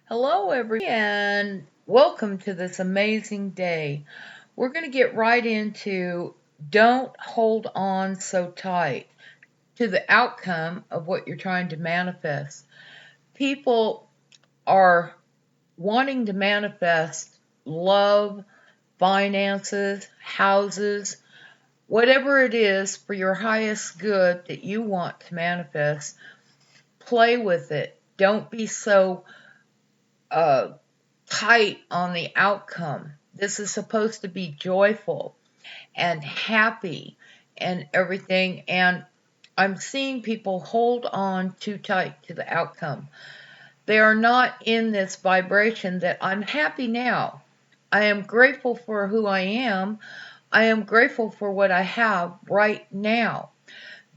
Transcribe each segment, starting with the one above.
Hello, everyone, and welcome to this amazing day. We're going to get right into don't hold on so tight to the outcome of what you're trying to manifest. People are wanting to manifest love, finances, houses, whatever it is for your highest good that you want to manifest. Play with it. Don't be so uh, tight on the outcome. This is supposed to be joyful and happy and everything. And I'm seeing people hold on too tight to the outcome. They are not in this vibration that I'm happy now. I am grateful for who I am. I am grateful for what I have right now.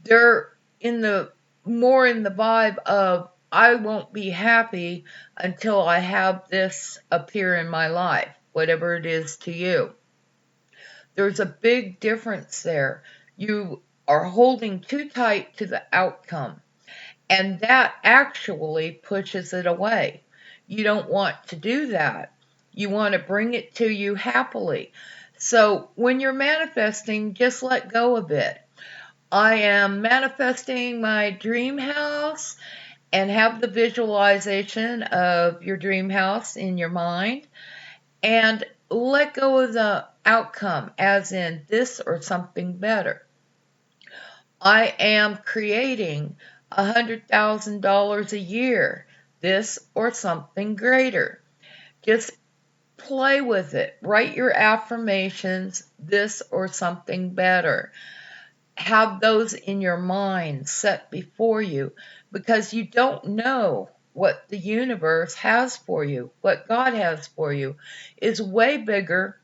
They're in the more in the vibe of I won't be happy until I have this appear in my life, whatever it is to you. There's a big difference there. You are holding too tight to the outcome, and that actually pushes it away. You don't want to do that. You want to bring it to you happily. So when you're manifesting, just let go of it. I am manifesting my dream house and have the visualization of your dream house in your mind and let go of the outcome, as in this or something better. I am creating $100,000 a year, this or something greater. Just play with it. Write your affirmations, this or something better. Have those in your mind set before you, because you don't know what the universe has for you. What God has for you is way bigger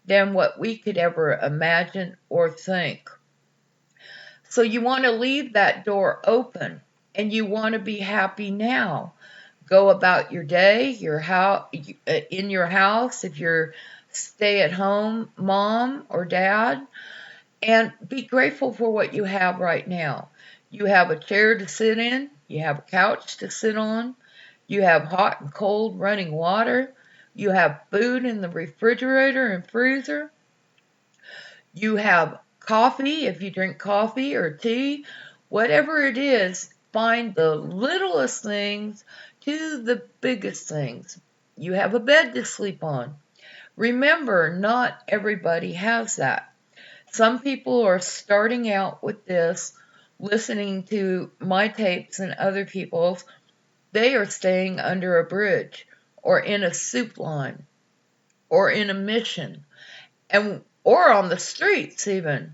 than what we could ever imagine or think. So you want to leave that door open and you want to be happy now. Go about your day, your house, in your house if you're stay at home mom or dad, and be grateful for what you have right now. You have a chair to sit in, you have a couch to sit on, you have hot and cold running water, you have food in the refrigerator and freezer, you have coffee if you drink coffee or tea, whatever it is, find the littlest things to the biggest things. You have a bed to sleep on. Remember, not everybody has that. Some people are starting out with this, listening to my tapes and other people's. They are staying under a bridge or in a soup line or in a mission and or on the streets even.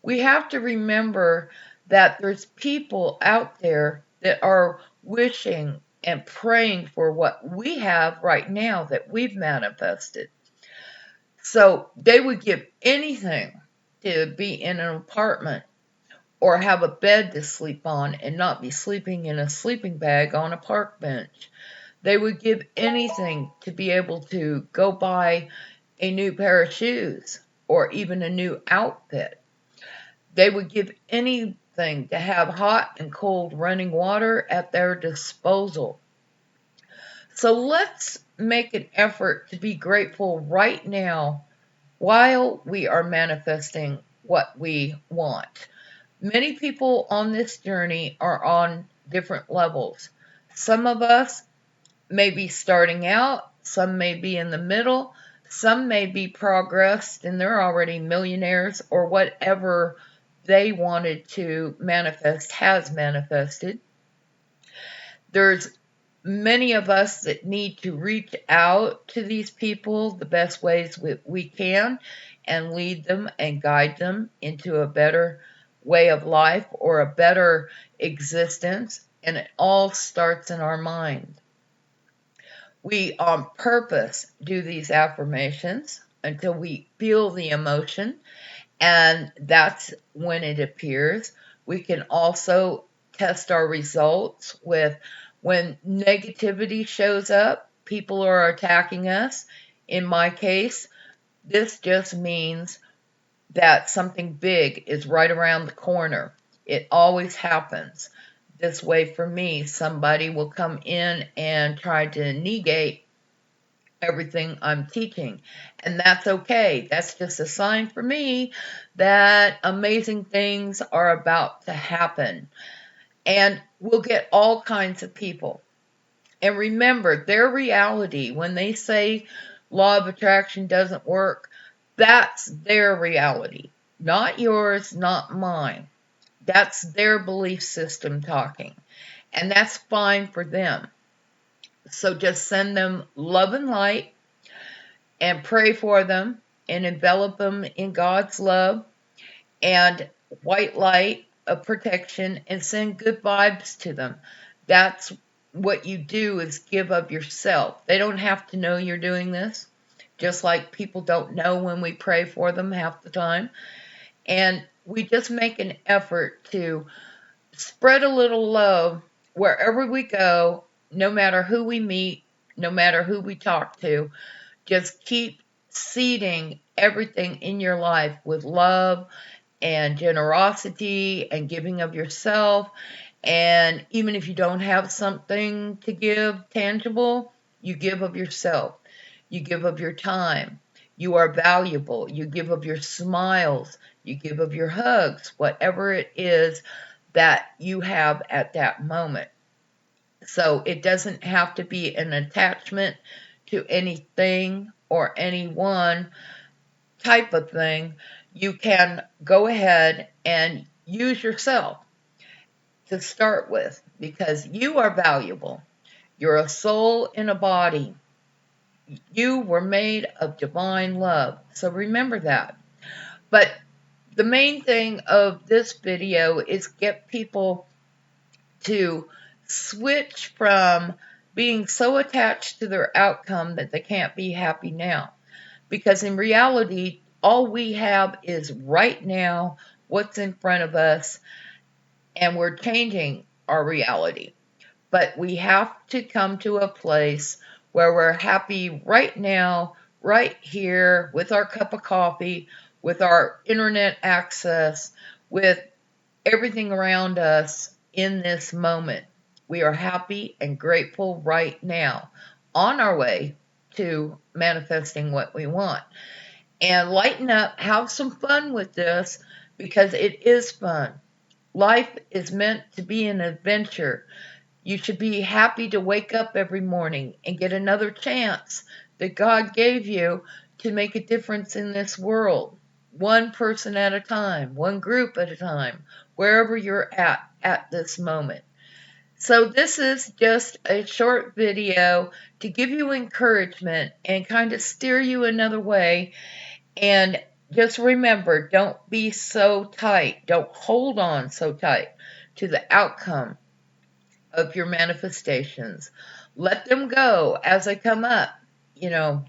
We have to remember that there's people out there that are wishing and praying for what we have right now that we've manifested. So they would give anything to be in an apartment or have a bed to sleep on and not be sleeping in a sleeping bag on a park bench. They would give anything to be able to go buy a new pair of shoes or even a new outfit. They would give anything to have hot and cold running water at their disposal. So let's make an effort to be grateful right now while we are manifesting what we want. Many people on this journey are on different levels. Some of us may be starting out, some may be in the middle, some may be progressed and they're already millionaires, or whatever they wanted to manifest has manifested. There's many of us that need to reach out to these people the best ways we can and lead them and guide them into a better way of life or a better existence. And it all starts in our mind. We on purpose do these affirmations until we feel the emotion, and that's when it appears. We can also test our results with when negativity shows up, people are attacking us. In my case, this just means that something big is right around the corner. It always happens. this way for me. Somebody will come in and try to negate everything I'm teaching. And that's okay. That's just a sign for me that amazing things are about to happen. And we'll get all kinds of people. And remember, their reality, when they say law of attraction doesn't work, that's their reality. Not yours, not mine. That's their belief system talking. And that's fine for them. So just send them love and light and pray for them and envelop them in God's love and white light of protection and send good vibes to them. That's what you do, is give of yourself. They don't have to know you're doing this, just like people don't know when we pray for them half the time. And we just make an effort to spread a little love wherever we go, no matter who we meet, no matter who we talk to. Just keep seeding everything in your life with love and generosity and giving of yourself. And even if you don't have something to give tangible, you give of yourself. You give of your time. You are valuable. You give of your smiles. You give of your hugs, whatever it is that you have at that moment. So it doesn't have to be an attachment to anything or anyone type of thing. You can go ahead and use yourself to start with, because you are valuable. You're a soul in a body. You were made of divine love. So remember that. But the main thing of this video is get people to switch from being so attached to their outcome that they can't be happy now. Because in reality, all we have is right now, what's in front of us, and we're changing our reality. But we have to come to a place where we're happy right now, right here, with our cup of coffee, with our internet access, with everything around us in this moment. We are happy and grateful right now, on our way to manifesting what we want. And lighten up, have some fun with this, because it is fun. Life is meant to be an adventure. You should be happy to wake up every morning and get another chance that God gave you to make a difference in this world. One person at a time, one group at a time, wherever you're at this moment. So this is just a short video to give you encouragement and kind of steer you another way. And just remember, don't be so tight. Don't hold on so tight to the outcome of your manifestations. Let them go as they come up.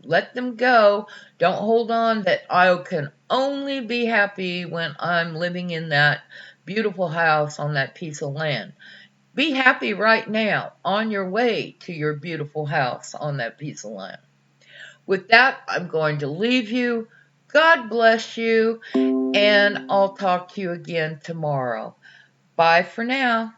Let them go. Don't hold on that I can only be happy when I'm living in that beautiful house on that piece of land. Be happy right now on your way to your beautiful house on that piece of land. With that, I'm going to leave you. God bless you, and I'll talk to you again tomorrow. Bye for now.